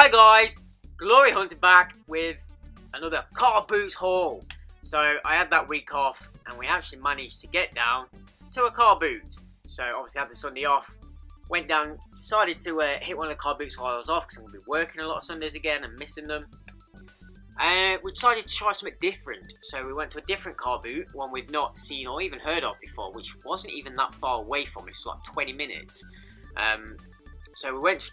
Hi guys, Glory Hunter back with another CARBOOT haul. So I had that week off and we actually managed to get down to a CARBOOT. So obviously I had the Sunday off, went down, decided to hit one of the CARBOOTs while I was off because I'm going to be working a lot of Sundays again and missing them. We decided to try something different. So we went to a different CARBOOT, one we'd not seen or even heard of before, which wasn't even that far away from us, like 20 minutes. So we went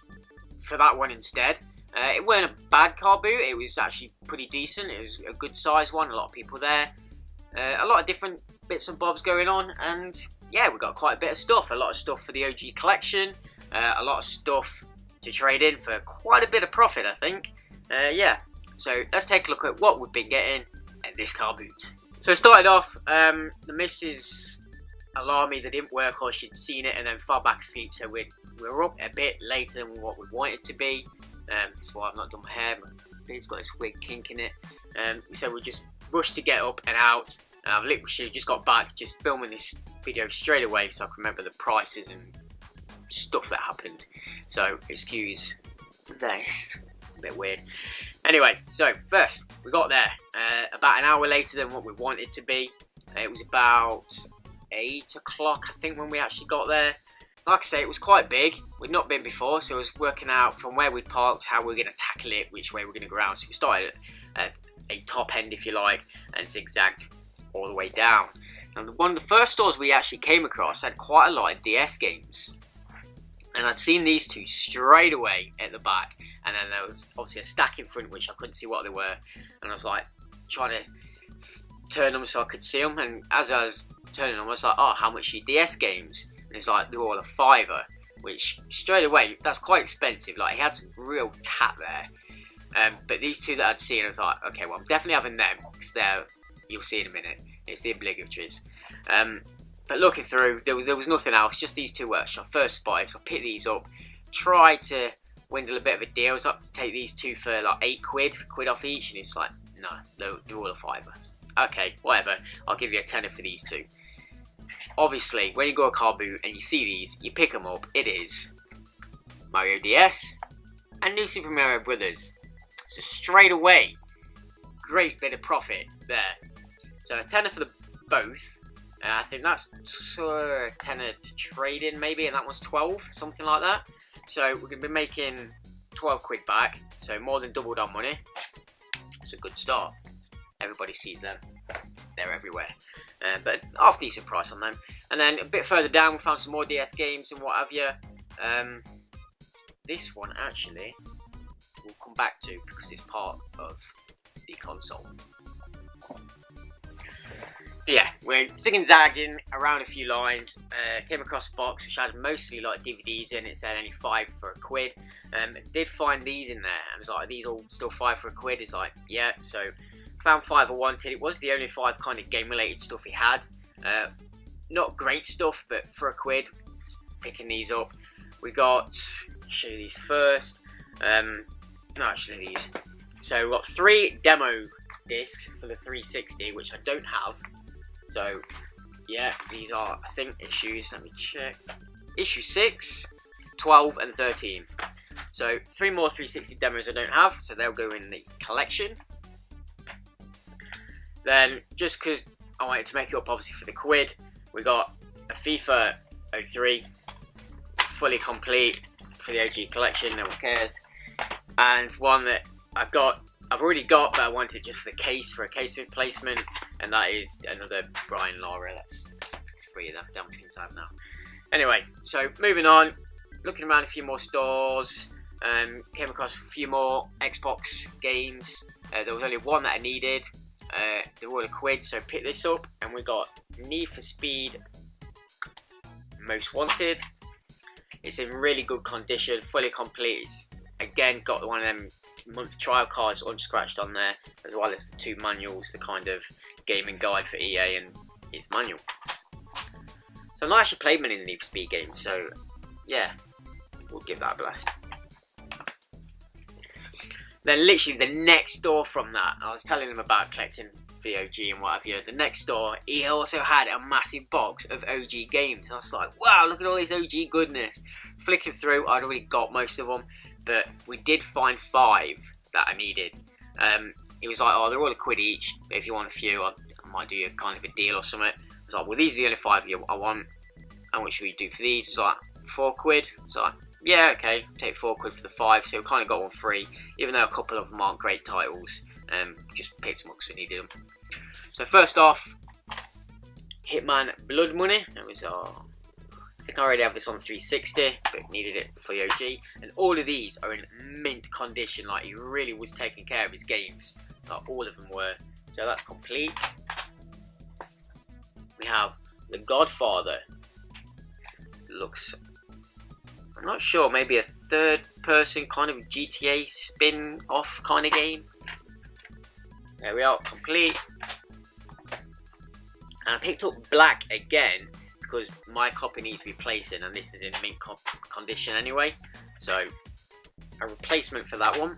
for that one instead. It weren't a bad CARBOOT, it was actually pretty decent. It was a good size one, a lot of people there, a lot of different bits and bobs going on, and yeah, we got quite a bit of stuff. A lot of stuff for the OG collection, a lot of stuff to trade in for quite a bit of profit, I think. Yeah, so let's take a look at what we've been getting at this CARBOOT. So it started off, the missus alarmed me that didn't work or she'd seen it and then fell back asleep, so we were up a bit later than what we wanted to be. That's why I've not done my hair. It's got this weird kink in it. So we just rushed to get up and out. And I've literally just got back, just filming this video straight away so I can remember the prices and stuff that happened. So excuse this, a bit weird. Anyway, so first we got there about an hour later than what we wanted to be. It was about 8 o'clock, I think, when we actually got there. Like I say, it was quite big. We'd not been before, so I was working out from where we parked, how we were going to tackle it, which way we were going to go around. So we started at a top end, if you like, and zigzagged all the way down. And one of the first stores we actually came across had quite a lot of DS games. And I'd seen these two straight away at the back. And then there was obviously a stack in front, which I couldn't see what they were. And I was like, trying to turn them so I could see them. And as I was turning them, I was like, oh, how much are your DS games? And it's like, they're all a £5, which straight away, that's quite expensive. Like, he had some real tat there. But these two that I'd seen, I was like, okay, well, I'm definitely having them, because they're, you'll see in a minute, it's the obligatories. But looking through, there was nothing else, just these two were I first spotted, so I picked these up, tried to windle a bit of a deal. I was like, take these two for like £8 off each, and it's like, no, they're all a £5. Okay, whatever, I'll give you a tenner for these two. Obviously, when you go to CARBOOT and you see these, you pick them up. It is Mario DS and New Super Mario Brothers. So straight away, great bit of profit there. So a tenner for the both. I think that's a tenner to trade in maybe, and that one's 12, something like that. So we're going to be making 12 quid back. So more than doubled our money. It's a good start. Everybody sees them. They're everywhere. But half decent price on them. And then a bit further down we found some more DS games and what have you. This one actually we'll come back to because it's part of the console. So yeah, we're zig-zagging around a few lines. Came across a box which had mostly like DVDs in. It said only 5 for £1. Did find these in there. I was like, are these all still 5 for £1? It's like, yeah. So found 5 I wanted. It was the only 5 kind of game related stuff he had. Not great stuff, but for £1, picking these up. We got, show you these first. No, actually these. So we've got 3 demo discs for the 360, which I don't have. So yeah, these are, I think, issues, let me check. Issue 6, 12 and 13. So 3 more 360 demos I don't have, so they'll go in the collection. Then, just because I wanted to make it up obviously for the £1, we got a FIFA 03, fully complete for the OG collection, no one cares. And one that I've already got, but I wanted just for the case, for a case replacement, and that is another Brian Lara. That's 3 of them damn things I have now. Anyway, so moving on, looking around a few more stores, came across a few more Xbox games. There was only one that I needed. They were all £1, so picked this up, and we got Need for Speed Most Wanted. It's in really good condition, fully complete. It's, again, got one of them month trial cards unscratched on there, as well as the 2 manuals, the kind of gaming guide for EA and its manual. So I've not actually played many of the Need for Speed games, so yeah, we'll give that a blast. Then literally the next door from that, I was telling him about collecting VOG and what have you. The next door, he also had a massive box of OG games. I was like, wow, look at all this OG goodness. Flicking through, I'd already got most of them. but we did find 5 that I needed. It was like, oh, they're all £1 each, but if you want a few, I might do you kind of a deal or something. I was like, well, these are the only 5 I want. And what should we do for these? It's like £4. So like, yeah, okay, take £4 for the 5. So we kind of got one free, even though a couple of them aren't great titles. Just picked them up because we needed them. So first off, Hitman Blood Money. It was I think I already have this on 360, but needed it for the OG. And all of these are in mint condition. Like, he really was taking care of his games. Like, all of them were. So that's complete. We have The Godfather. Looks, I'm not sure, maybe a third-person kind of GTA spin-off kind of game. There we are, complete. And I picked up Black again because my copy needs replacing, and this is in mint condition anyway. So a replacement for that one.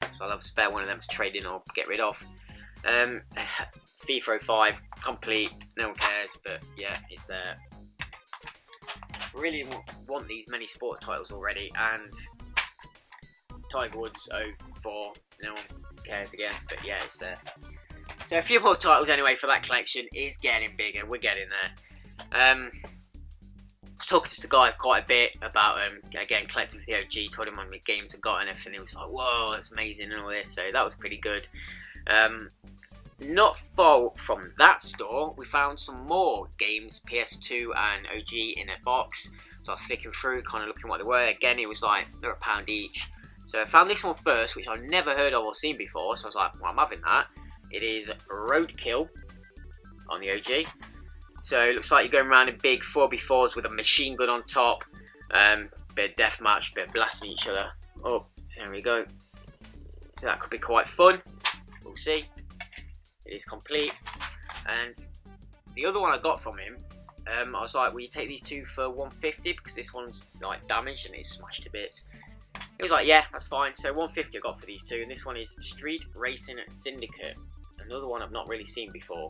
So I'll have a spare one of them to trade in or get rid of. FIFA 05, complete, no one cares, but yeah, it's there. Really want these many sport titles already, and Tiger Woods 04, no one cares again, but yeah, it's there. So a few more titles anyway for that collection. Is getting bigger, we're getting there. I was talking to the guy quite a bit about again collecting the OG, told him how many games I got and everything. He was like, whoa, that's amazing and all this, so that was pretty good. Not far from that store, we found some more games, PS2 and OG, in a box. So I was flicking through, kind of looking what they were. Again, it was like, they're £1 each. So I found this one first, which I've never heard of or seen before. So I was like, well, I'm having that. It is Roadkill on the OG. So it looks like you're going around in big 4x4s with a machine gun on top. Bit of deathmatch, bit of blasting each other. Oh, there we go. So that could be quite fun. We'll see. It is complete. And the other one I got from him, I was like, will you take these two for 150 because this one's like damaged and it's smashed to bits. He was like, yeah, that's fine. So 150 I got for these two, and this one is Street Racing Syndicate. Another one I've not really seen before.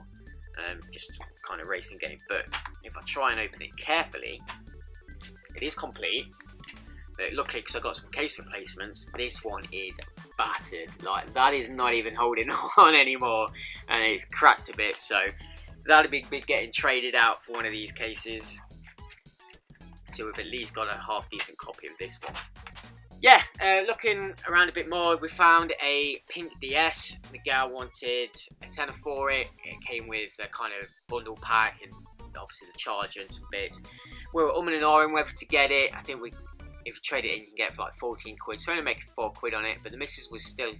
Just kind of racing game, but if I try and open it carefully, it is complete. But luckily, because I got some case replacements, this one is battered. Like, that is not even holding on anymore, and it's cracked a bit. So that'll be getting traded out for one of these cases. So we've at least got a half decent copy of this one. Yeah, looking around a bit more, we found a pink DS. The gal wanted a tenner for it. It came with a kind of bundle pack and obviously the charger and some bits. We were umming and ahhing whether to get it. I think if you trade it in, you can get it for like 14 quid. So we're only making £4 on it, but the missus was still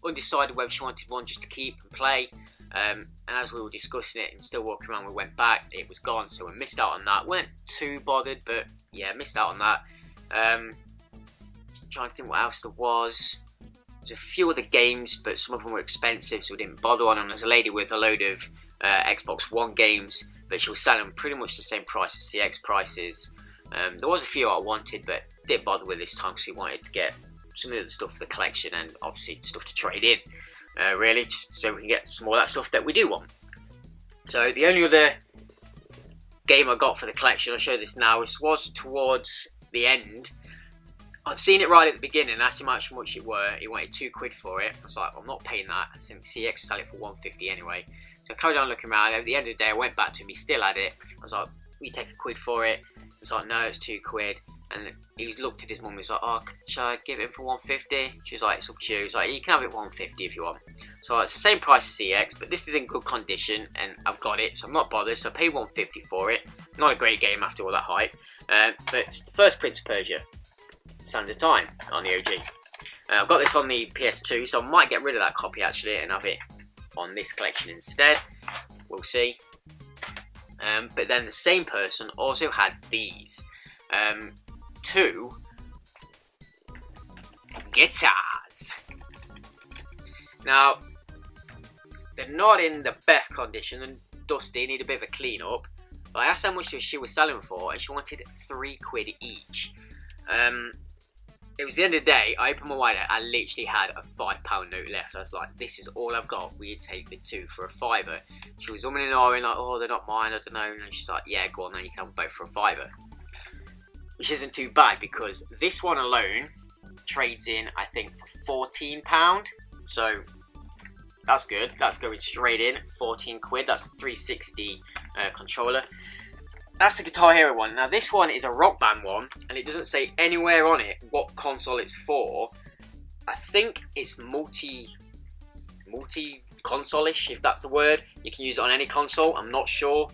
undecided whether she wanted one just to keep and play. And as we were discussing it and still walking around, we went back, it was gone, so we missed out on that. Weren't too bothered, but yeah, missed out on that. Trying to think what else there was. There's a few other games, but some of them were expensive, so we didn't bother on them. There's a lady with a load of Xbox One games, but she was selling them pretty much the same price as CX prices. There was a few I wanted, but didn't bother with this time because we wanted to get some of the stuff for the collection and obviously stuff to trade in, really, just so we can get some more of that stuff that we do want. So the only other game I got for the collection, I'll show this now, this was towards the end. I'd seen it right at the beginning, asked him how much it were. He wanted £2 for it. I was like, well, I'm not paying that. I think CX sell it for 150 anyway. So I carried on looking around. At the end of the day, I went back to him. He still had it. I was like, will you take £1 for it? He was like, no, it's £2. And he looked at his mum. He was like, oh, shall I give it for 150? She was like, it's up to you. He was like, you can have it 150 if you want. So it's the same price as CX, but this is in good condition, and I've got it, so I'm not bothered. So I paid 150 for it. Not a great game after all that hype, but it's the first Prince of Persia. Sands of Time on the OG. I've got this on the PS2, so I might get rid of that copy actually and have it on this collection instead. We'll see. But then the same person also had these two guitars. Now, they're not in the best condition and dusty, need a bit of a clean up. But I asked how much she was selling for, and she wanted £3 each. It was the end of the day, I opened my wallet, I literally had a £5 note left. I was like, this is all I've got, will you take the two for a £5? She was umming and ahhing like, oh, they're not mine, I don't know. And she's like, yeah, go on then, you can have them both for a £5. Which isn't too bad, because this one alone trades in, I think, for £14. So that's good. That's going straight in. 14 quid. That's a 360 controller. That's the Guitar Hero one. Now this one is a Rock Band one, and it doesn't say anywhere on it what console it's for. I think it's multi-console-ish, if that's the word. You can use it on any console. I'm not sure.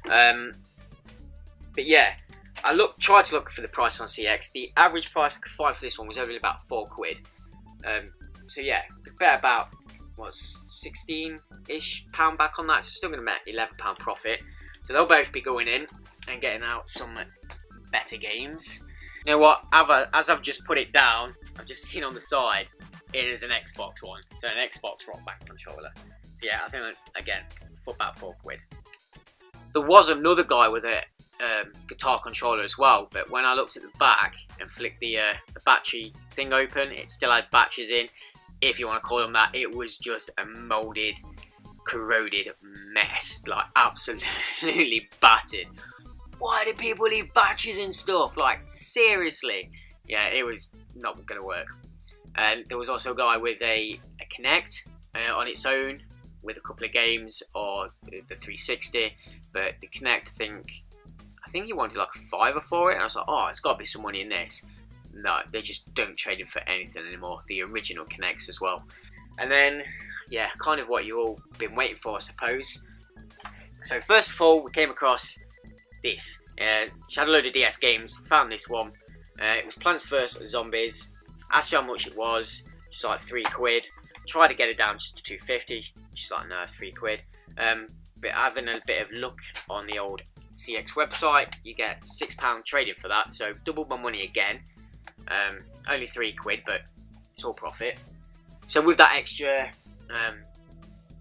But yeah, I tried to look for the price on CX. The average price I could find for this one was only about 4 quid. So yeah, bet about what's 16-ish pound back on that. So still going to make £11 profit. So they'll both be going in and getting out some better games. You know what? As I've just put it down, I've just seen on the side it is an Xbox one. So an Xbox Rock Band controller. So yeah, I think again, about 4 quid. There was another guy with a guitar controller as well, but when I looked at the back and flicked the battery thing open, it still had batteries in, if you want to call them that. It was just a moulded, corroded mess, like absolutely battered. Why do people leave batteries in stuff? Like, seriously. Yeah, it was not going to work. And there was also a guy with a Kinect on its own with a couple of games, or the 360, but the Kinect, I think he wanted like a $5 for it, and I was like, oh, it's got to be some money in this. No, they just don't trade it for anything anymore. The original Kinects as well. And then, yeah, kind of what you all been waiting for, I suppose. So first of all, we came across this. She had a load of DS games, found this one. It was Plants vs Zombies. Asked her how much it was. She's like 3 quid. Tried to get it down just to 2.50. She's like, no, it's 3 quid. But having a bit of look on the old CX website, you get £6 trading for that. So doubled my money again. Only 3 quid, but it's all profit. So with that extra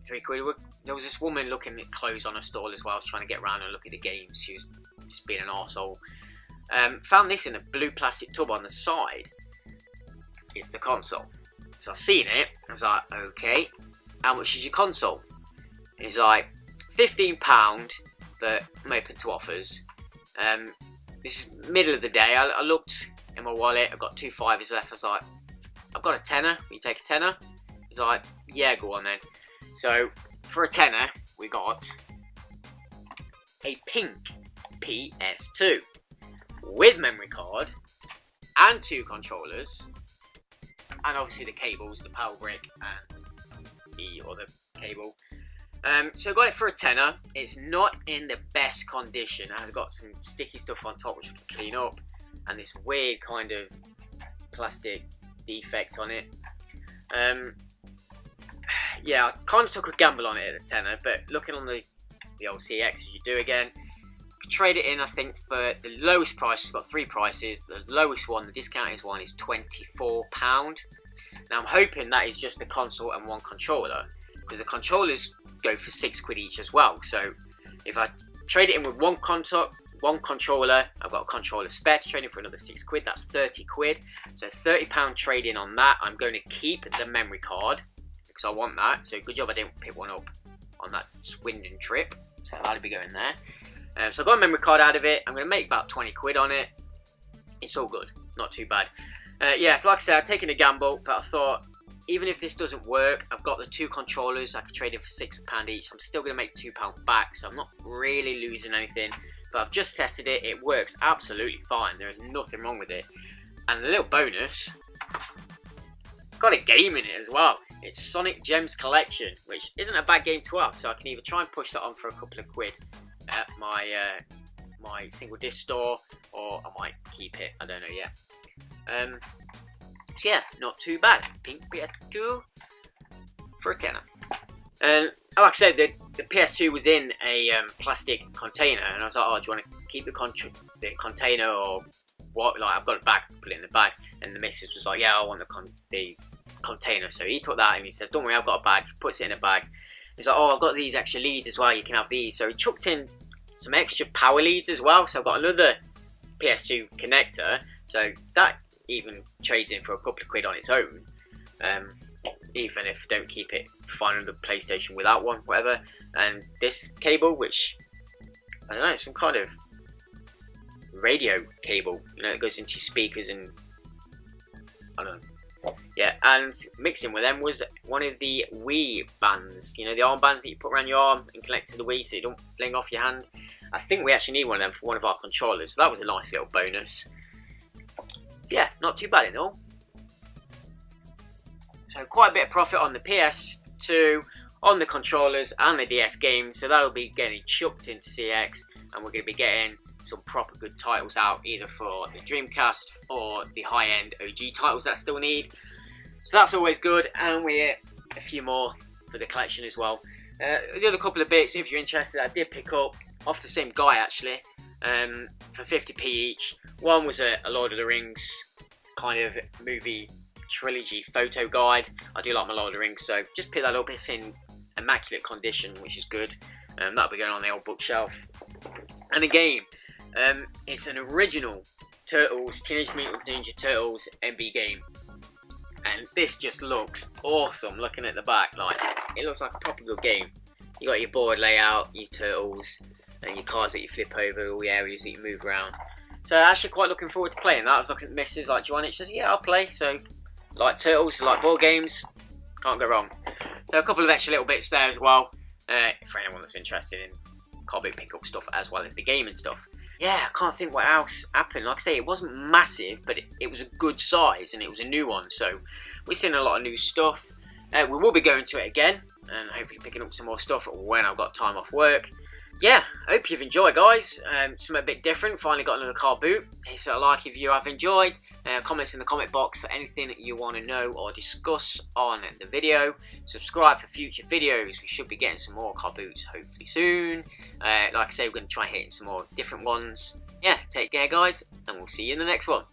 3 quid, there was this woman looking at clothes on a stall as well. I was trying to get around and look at the games. She was just being an arsehole. Found this in a blue plastic tub on the side. It's the console. So I seen it. I was like, okay, how much is your console? It's like £15, but I'm open to offers. This is middle of the day. I looked in my wallet. I've got 2 5s left. I was like, I've got a tenner. Will you take a tenner? He's like, yeah, go on then. So for a tenner, we got a pink PS2 with memory card and 2 controllers, and obviously the cables, the power brick and the other cable. So I got it for a tenner. It's not in the best condition. I've got some sticky stuff on top which I can clean up, and this weird kind of plastic defect on it. Yeah, I kind of took a gamble on it at a tenner, but looking on the old CX as you do again, you can trade it in. I think for the lowest price, it's got 3 prices. The lowest one, the discounted one, is £24. Now I'm hoping that is just the console and 1 controller, because the controllers go for 6 quid each as well. So if I trade it in with 1 controller, I've got a controller spare to trade in for another 6 quid. That's 30 quid. So £30 trade in on that. I'm going to keep the memory card because I want that. So good job I didn't pick one up on that Swindon trip. So that'll be going there. So I got a memory card out of it. I'm going to make about 20 quid on it. It's all good. Not too bad. Yeah, like I said, I've taken a gamble, but I thought, even if this doesn't work, I've got the 2 controllers. I could trade in for £6 each. I'm still going to make £2 back, so I'm not really losing anything. But I've just tested it. It works absolutely fine. There is nothing wrong with it. And a little bonus, got a game in it as well. It's Sonic Gems Collection, which isn't a bad game to have. So I can either try and push that on for a couple of quid at my my single disc store, or I might keep it. I don't know yet. So yeah, not too bad. Pink PS2 for a tenner. And like I said, the PS2 was in a plastic container, and I was like, oh, do you want to keep the container or what? Like, I've got a bag, put it in the bag. And the missus was like, yeah, I want the container. So he took that and he says, don't worry, I've got a bag. Puts it in a bag. He's like, oh, I've got these extra leads as well. You can have these. So he chucked in some extra power leads as well. So I've got another PS2 connector. So that even trades in for a couple of quid on its own. Even if I don't keep it, find another PlayStation without one, whatever. And this cable, which, I don't know, some kind of radio cable, you know, it goes into your speakers and I don't know. Yeah, and mixing with them was one of the Wii bands. You know, the armbands that you put around your arm and connect to the Wii so you don't fling off your hand. I think we actually need one of them for one of our controllers, so that was a nice little bonus. So yeah, not too bad at all. So quite a bit of profit on the PS2, on the controllers and the DS games, so that'll be getting chucked into CX, and we're going to be getting some proper good titles out, either for the Dreamcast or the high-end OG titles that still need. So that's always good, and we get a few more for the collection as well. The other couple of bits, if you're interested, I did pick up off the same guy actually, for 50p each. One was a Lord of the Rings kind of movie trilogy photo guide. I do like my Lord of the Rings, so just pick that up. It's in immaculate condition, which is good. That'll be going on the old bookshelf. And a game. It's an original Turtles, Teenage Mutant Ninja Turtles MB game. And this just looks awesome looking at the back. Like, it looks like a proper good game. You got your board layout, your turtles, and your cards that you flip over, all the areas that you move around. So actually quite looking forward to playing that. I was looking at Mrs. like Joanna, she says, yeah, I'll play. So like turtles, like board games, can't go wrong. So a couple of extra little bits there as well, for anyone that's interested in CARBOOT pickup stuff as well as the game and stuff. Yeah, I can't think what else happened. Like I say, it wasn't massive, but it was a good size and it was a new one. So we've seen a lot of new stuff. We will be going to it again and hopefully picking up some more stuff when I've got time off work. Yeah, hope you've enjoyed, guys. Something a bit different. Finally got another CARBOOT. Hit a like if you have enjoyed. Comments in the comment box for anything that you want to know or discuss on the video. Subscribe for future videos. We should be getting some more CARBOOTs hopefully soon. Like I say, we're going to try hitting some more different ones. Yeah, take care, guys, and we'll see you in the next one.